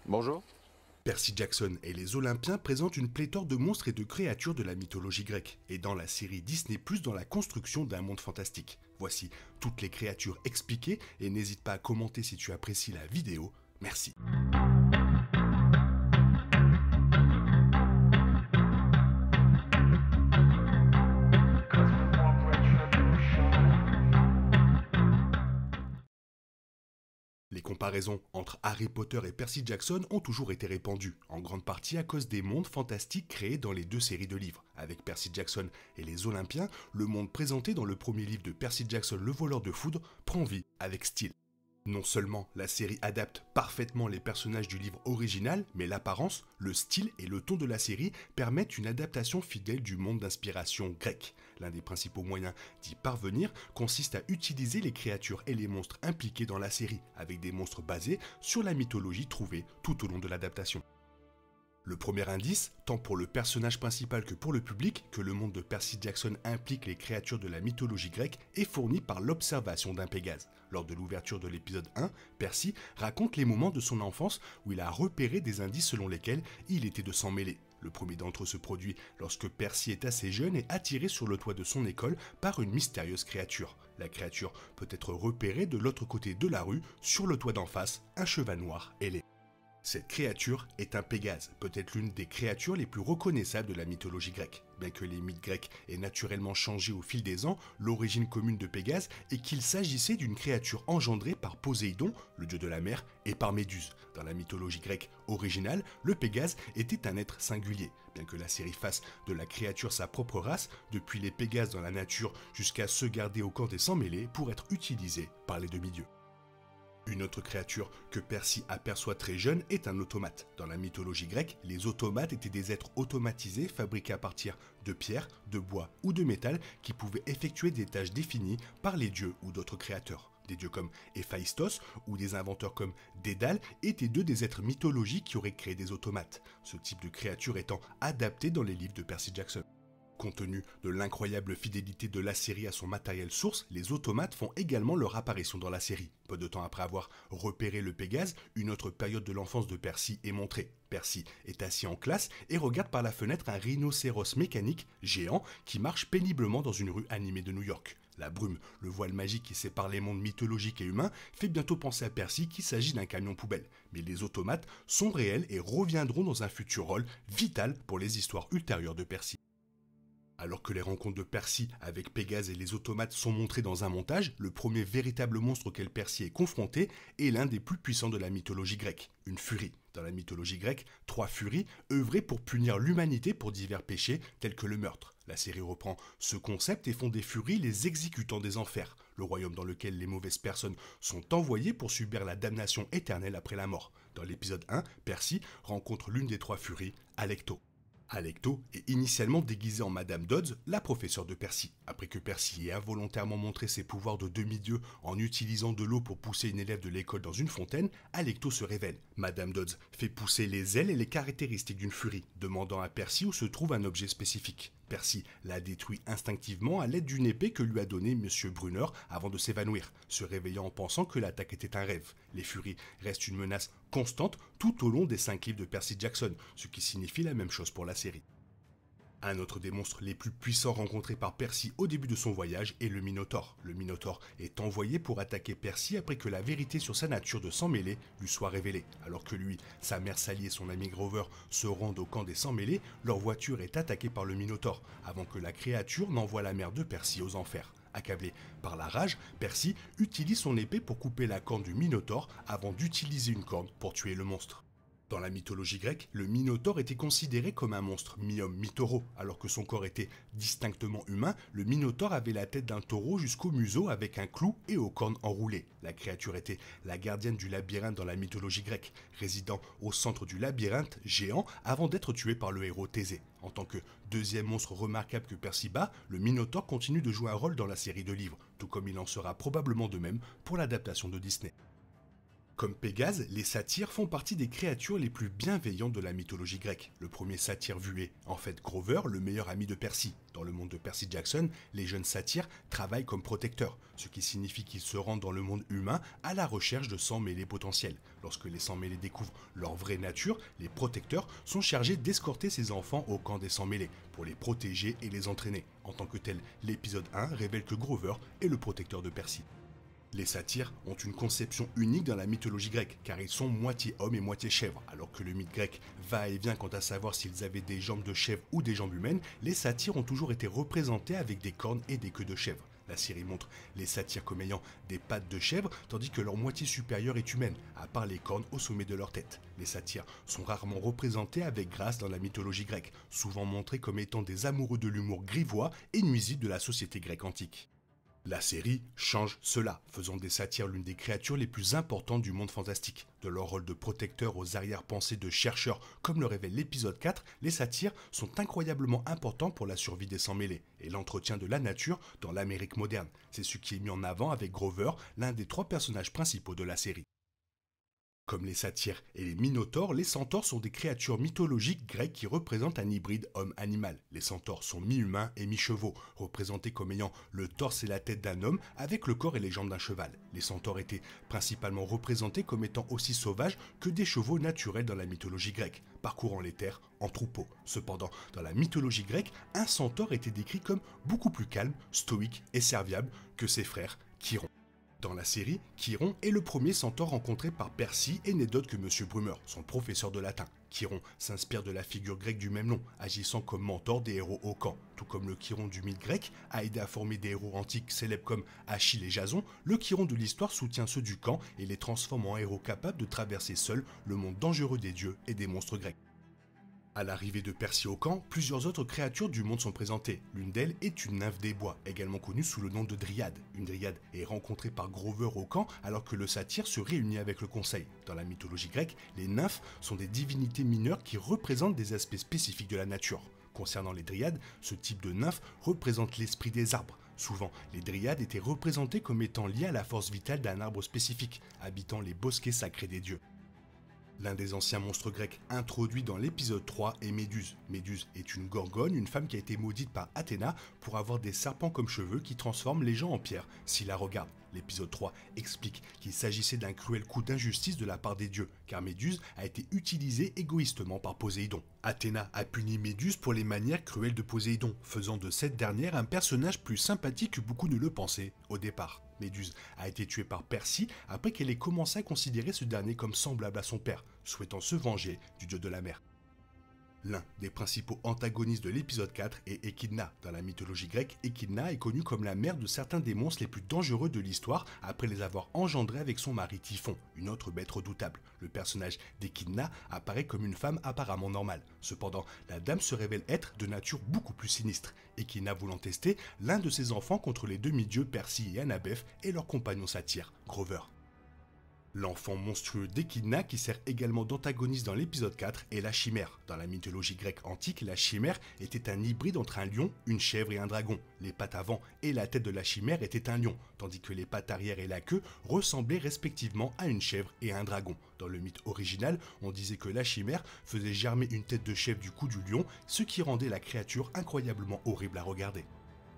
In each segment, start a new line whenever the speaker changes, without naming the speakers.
Bonjour.
Percy Jackson et les Olympiens présentent une pléthore de monstres et de créatures de la mythologie grecque, et dans la série Disney+, dans la construction d'un monde fantastique. Voici toutes les créatures expliquées, et n'hésite pas à commenter si tu apprécies la vidéo. Merci. Les comparaisons entre Harry Potter et Percy Jackson ont toujours été répandues, en grande partie à cause des mondes fantastiques créés dans les deux séries de livres. Avec Percy Jackson et les Olympiens, le monde présenté dans le premier livre de Percy Jackson, le voleur de foudre, prend vie avec style. Non seulement la série adapte parfaitement les personnages du livre original, mais l'apparence, le style et le ton de la série permettent une adaptation fidèle du monde d'inspiration grecque. L'un des principaux moyens d'y parvenir consiste à utiliser les créatures et les monstres impliqués dans la série, avec des monstres basés sur la mythologie trouvée tout au long de l'adaptation. Le premier indice, tant pour le personnage principal que pour le public, que le monde de Percy Jackson implique les créatures de la mythologie grecque, est fourni par l'observation d'un Pégase. Lors de l'ouverture de l'épisode 1, Percy raconte les moments de son enfance où il a repéré des indices selon lesquels il était de s'en mêler. Le premier d'entre eux se produit lorsque Percy est assez jeune et attiré sur le toit de son école par une mystérieuse créature. La créature peut être repérée de l'autre côté de la rue, sur le toit d'en face, un cheval noir ailé. Cette créature est un Pégase, peut-être l'une des créatures les plus reconnaissables de la mythologie grecque. Bien que les mythes grecs aient naturellement changé au fil des ans, l'origine commune de Pégase est qu'il s'agissait d'une créature engendrée par Poséidon, le dieu de la mer, et par Méduse. Dans la mythologie grecque originale, le Pégase était un être singulier. Bien que la série fasse de la créature sa propre race, depuis les Pégases dans la nature jusqu'à ceux gardés au camp des sans-mêlés pour être utilisés par les demi-dieux. Une autre créature que Percy aperçoit très jeune est un automate. Dans la mythologie grecque, les automates étaient des êtres automatisés fabriqués à partir de pierre, de bois ou de métal qui pouvaient effectuer des tâches définies par les dieux ou d'autres créateurs. Des dieux comme Héphaïstos ou des inventeurs comme Dédale étaient deux des êtres mythologiques qui auraient créé des automates, ce type de créature étant adapté dans les livres de Percy Jackson. Compte tenu de l'incroyable fidélité de la série à son matériel source, les automates font également leur apparition dans la série. Peu de temps après avoir repéré le Pégase, une autre période de l'enfance de Percy est montrée. Percy est assis en classe et regarde par la fenêtre un rhinocéros mécanique géant qui marche péniblement dans une rue animée de New York. La brume, le voile magique qui sépare les mondes mythologiques et humains, fait bientôt penser à Percy qu'il s'agit d'un camion poubelle. Mais les automates sont réels et reviendront dans un futur rôle vital pour les histoires ultérieures de Percy. Alors que les rencontres de Percy avec Pégase et les automates sont montrées dans un montage, le premier véritable monstre auquel Percy est confronté est l'un des plus puissants de la mythologie grecque, une furie. Dans la mythologie grecque, 3 furies œuvraient pour punir l'humanité pour divers péchés tels que le meurtre. La série reprend ce concept et font des furies les exécutants des enfers, le royaume dans lequel les mauvaises personnes sont envoyées pour subir la damnation éternelle après la mort. Dans l'épisode 1, Percy rencontre l'une des 3 furies, Alecto. Alecto est initialement déguisée en Madame Dodds, la professeure de Percy. Après que Percy ait involontairement montré ses pouvoirs de demi-dieu en utilisant de l'eau pour pousser une élève de l'école dans une fontaine, Alecto se révèle. Madame Dodds fait pousser les ailes et les caractéristiques d'une furie, demandant à Percy où se trouve un objet spécifique. Percy la détruit instinctivement à l'aide d'une épée que lui a donnée Monsieur Brunner avant de s'évanouir, se réveillant en pensant que l'attaque était un rêve. Les furies restent une menace constante tout au long des 5 livres de Percy Jackson, ce qui signifie la même chose pour la série. Un autre des monstres les plus puissants rencontrés par Percy au début de son voyage est le Minotaure. Le Minotaure est envoyé pour attaquer Percy après que la vérité sur sa nature de sans-mêlés lui soit révélée. Alors que lui, sa mère Sally et son ami Grover se rendent au camp des sans-mêlés, leur voiture est attaquée par le Minotaure, avant que la créature n'envoie la mère de Percy aux enfers. Accablé par la rage, Percy utilise son épée pour couper la corne du Minotaure avant d'utiliser une corne pour tuer le monstre. Dans la mythologie grecque, le Minotaure était considéré comme un monstre mi-homme, mi-taureau. Alors que son corps était distinctement humain, le Minotaure avait la tête d'un taureau jusqu'au museau avec un clou et aux cornes enroulées. La créature était la gardienne du labyrinthe dans la mythologie grecque, résidant au centre du labyrinthe géant avant d'être tué par le héros Thésée. En tant que deuxième monstre remarquable que Percy bat, le Minotaure continue de jouer un rôle dans la série de livres, tout comme il en sera probablement de même pour l'adaptation de Disney. Comme Pégase, les satyres font partie des créatures les plus bienveillantes de la mythologie grecque. Le premier satyre vu est, en fait, Grover, le meilleur ami de Percy. Dans le monde de Percy Jackson, les jeunes satyres travaillent comme protecteurs, ce qui signifie qu'ils se rendent dans le monde humain à la recherche de sang mêlés potentiels. Lorsque les sang mêlés découvrent leur vraie nature, les protecteurs sont chargés d'escorter ces enfants au camp des sang mêlés, pour les protéger et les entraîner. En tant que tel, l'épisode 1 révèle que Grover est le protecteur de Percy. Les satyres ont une conception unique dans la mythologie grecque, car ils sont moitié hommes et moitié chèvres. Alors que le mythe grec va et vient quant à savoir s'ils avaient des jambes de chèvre ou des jambes humaines, les satyres ont toujours été représentés avec des cornes et des queues de chèvre. La série montre les satyres comme ayant des pattes de chèvre, tandis que leur moitié supérieure est humaine, à part les cornes au sommet de leur tête. Les satyres sont rarement représentés avec grâce dans la mythologie grecque, souvent montrés comme étant des amoureux de l'humour grivois et nuisible de la société grecque antique. La série change cela, faisant des satyres l'une des créatures les plus importantes du monde fantastique. De leur rôle de protecteur aux arrière-pensées de chercheurs, comme le révèle l'épisode 4, les satyres sont incroyablement importants pour la survie des sang mêlés et l'entretien de la nature dans l'Amérique moderne. C'est ce qui est mis en avant avec Grover, l'un des 3 personnages principaux de la série. Comme les satyres et les minotaures, les centaures sont des créatures mythologiques grecques qui représentent un hybride homme-animal. Les centaures sont mi-humains et mi-chevaux, représentés comme ayant le torse et la tête d'un homme avec le corps et les jambes d'un cheval. Les centaures étaient principalement représentés comme étant aussi sauvages que des chevaux naturels dans la mythologie grecque, parcourant les terres en troupeau. Cependant, dans la mythologie grecque, un centaure était décrit comme beaucoup plus calme, stoïque et serviable que ses frères Chiron. Dans la série, Chiron est le premier centaure rencontré par Percy et n'est d'autre que Monsieur Brumer, son professeur de latin. Chiron s'inspire de la figure grecque du même nom, agissant comme mentor des héros au camp. Tout comme le Chiron du mythe grec a aidé à former des héros antiques célèbres comme Achille et Jason, le Chiron de l'histoire soutient ceux du camp et les transforme en héros capables de traverser seuls le monde dangereux des dieux et des monstres grecs. À l'arrivée de Percy au camp, plusieurs autres créatures du monde sont présentées. L'une d'elles est une nymphe des bois, également connue sous le nom de Dryade. Une Dryade est rencontrée par Grover au camp alors que le satyre se réunit avec le conseil. Dans la mythologie grecque, les nymphes sont des divinités mineures qui représentent des aspects spécifiques de la nature. Concernant les Dryades, ce type de nymphe représente l'esprit des arbres. Souvent, les Dryades étaient représentées comme étant liées à la force vitale d'un arbre spécifique, habitant les bosquets sacrés des dieux. L'un des anciens monstres grecs introduits dans l'épisode 3 est Méduse. Méduse est une gorgone, une femme qui a été maudite par Athéna pour avoir des serpents comme cheveux qui transforment les gens en pierre s'ils la regardent. L'épisode 3 explique qu'il s'agissait d'un cruel coup d'injustice de la part des dieux, car Méduse a été utilisée égoïstement par Poséidon. Athéna a puni Méduse pour les manières cruelles de Poséidon, faisant de cette dernière un personnage plus sympathique que beaucoup ne le pensaient au départ. Méduse a été tuée par Percy après qu'elle ait commencé à considérer ce dernier comme semblable à son père, souhaitant se venger du dieu de la mer. L'un des principaux antagonistes de l'épisode 4 est Échidna. Dans la mythologie grecque, Échidna est connue comme la mère de certains des monstres les plus dangereux de l'histoire après les avoir engendrés avec son mari Typhon, une autre bête redoutable. Le personnage d'Échidna apparaît comme une femme apparemment normale. Cependant, la dame se révèle être de nature beaucoup plus sinistre. Échidna voulant tester l'un de ses enfants contre les demi-dieux Percy et Anabef et leur compagnon satyre, Grover. L'enfant monstrueux d'Échidna, qui sert également d'antagoniste dans l'épisode 4, est la chimère. Dans la mythologie grecque antique, la chimère était un hybride entre un lion, une chèvre et un dragon. Les pattes avant et la tête de la chimère étaient un lion, tandis que les pattes arrière et la queue ressemblaient respectivement à une chèvre et à un dragon. Dans le mythe original, on disait que la chimère faisait germer une tête de chèvre du cou du lion, ce qui rendait la créature incroyablement horrible à regarder.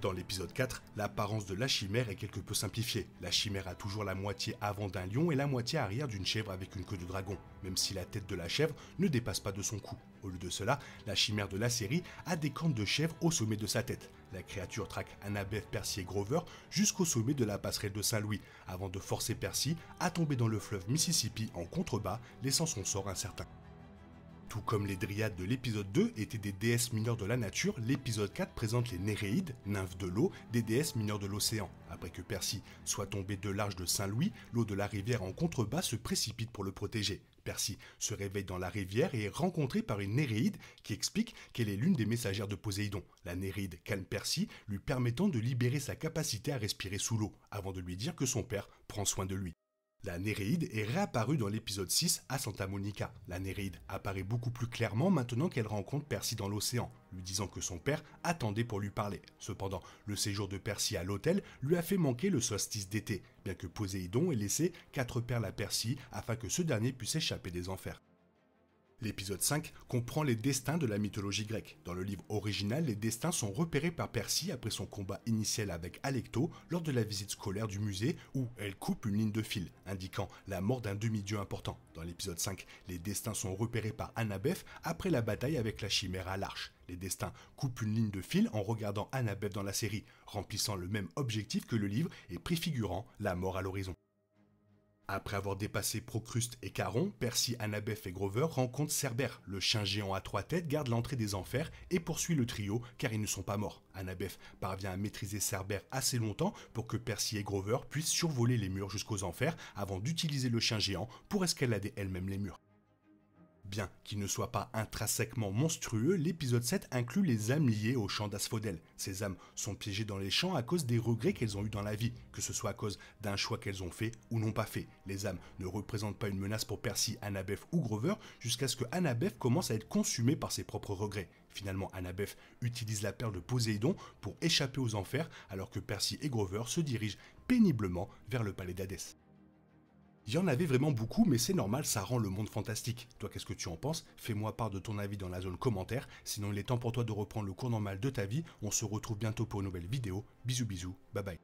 Dans l'épisode 4, l'apparence de la chimère est quelque peu simplifiée. La chimère a toujours la moitié avant d'un lion et la moitié arrière d'une chèvre avec une queue de dragon, même si la tête de la chèvre ne dépasse pas de son cou. Au lieu de cela, la chimère de la série a des cornes de chèvre au sommet de sa tête. La créature traque Anabef, Percy et Grover jusqu'au sommet de la passerelle de Saint-Louis, avant de forcer Percy à tomber dans le fleuve Mississippi en contrebas, laissant son sort incertain. Tout comme les Dryades de l'épisode 2 étaient des déesses mineures de la nature, l'épisode 4 présente les Néréides, nymphes de l'eau, des déesses mineures de l'océan. Après que Percy soit tombé de l'arche de Saint-Louis, l'eau de la rivière en contrebas se précipite pour le protéger. Percy se réveille dans la rivière et est rencontré par une Néréide qui explique qu'elle est l'une des messagères de Poséidon. La Néréide calme Percy, lui permettant de libérer sa capacité à respirer sous l'eau, avant de lui dire que son père prend soin de lui. La Néréide est réapparue dans l'épisode 6 à Santa Monica. La Néréide apparaît beaucoup plus clairement maintenant qu'elle rencontre Percy dans l'océan, lui disant que son père attendait pour lui parler. Cependant, le séjour de Percy à l'hôtel lui a fait manquer le solstice d'été, bien que Poséidon ait laissé 4 perles à Percy afin que ce dernier puisse échapper des enfers. L'épisode 5 comprend les destins de la mythologie grecque. Dans le livre original, les destins sont repérés par Percy après son combat initial avec Alecto lors de la visite scolaire du musée où elle coupe une ligne de fil, indiquant la mort d'un demi-dieu important. Dans l'épisode 5, les destins sont repérés par Annabeth après la bataille avec la chimère à l'Arche. Les destins coupent une ligne de fil en regardant Annabeth dans la série, remplissant le même objectif que le livre et préfigurant la mort à l'horizon. Après avoir dépassé Procruste et Charon, Percy, Annabeth et Grover rencontrent Cerbère. Le chien géant à 3 têtes garde l'entrée des enfers et poursuit le trio car ils ne sont pas morts. Annabeth parvient à maîtriser Cerbère assez longtemps pour que Percy et Grover puissent survoler les murs jusqu'aux enfers avant d'utiliser le chien géant pour escalader elles-mêmes les murs. Bien qu'il ne soit pas intrinsèquement monstrueux, l'épisode 7 inclut les âmes liées au champ d'Asphodèle. Ces âmes sont piégées dans les champs à cause des regrets qu'elles ont eus dans la vie, que ce soit à cause d'un choix qu'elles ont fait ou non pas fait. Les âmes ne représentent pas une menace pour Percy, Annabeth ou Grover jusqu'à ce que Annabeth commence à être consumée par ses propres regrets. Finalement, Annabeth utilise la perle de Poséidon pour échapper aux enfers alors que Percy et Grover se dirigent péniblement vers le palais d'Hadès. Il y en avait vraiment beaucoup, mais c'est normal, ça rend le monde fantastique. Toi, qu'est-ce que tu en penses? Fais-moi part de ton avis dans la zone commentaire. Sinon, il est temps pour toi de reprendre le cours normal de ta vie. On se retrouve bientôt pour une nouvelle vidéo. Bisous bisous, bye bye.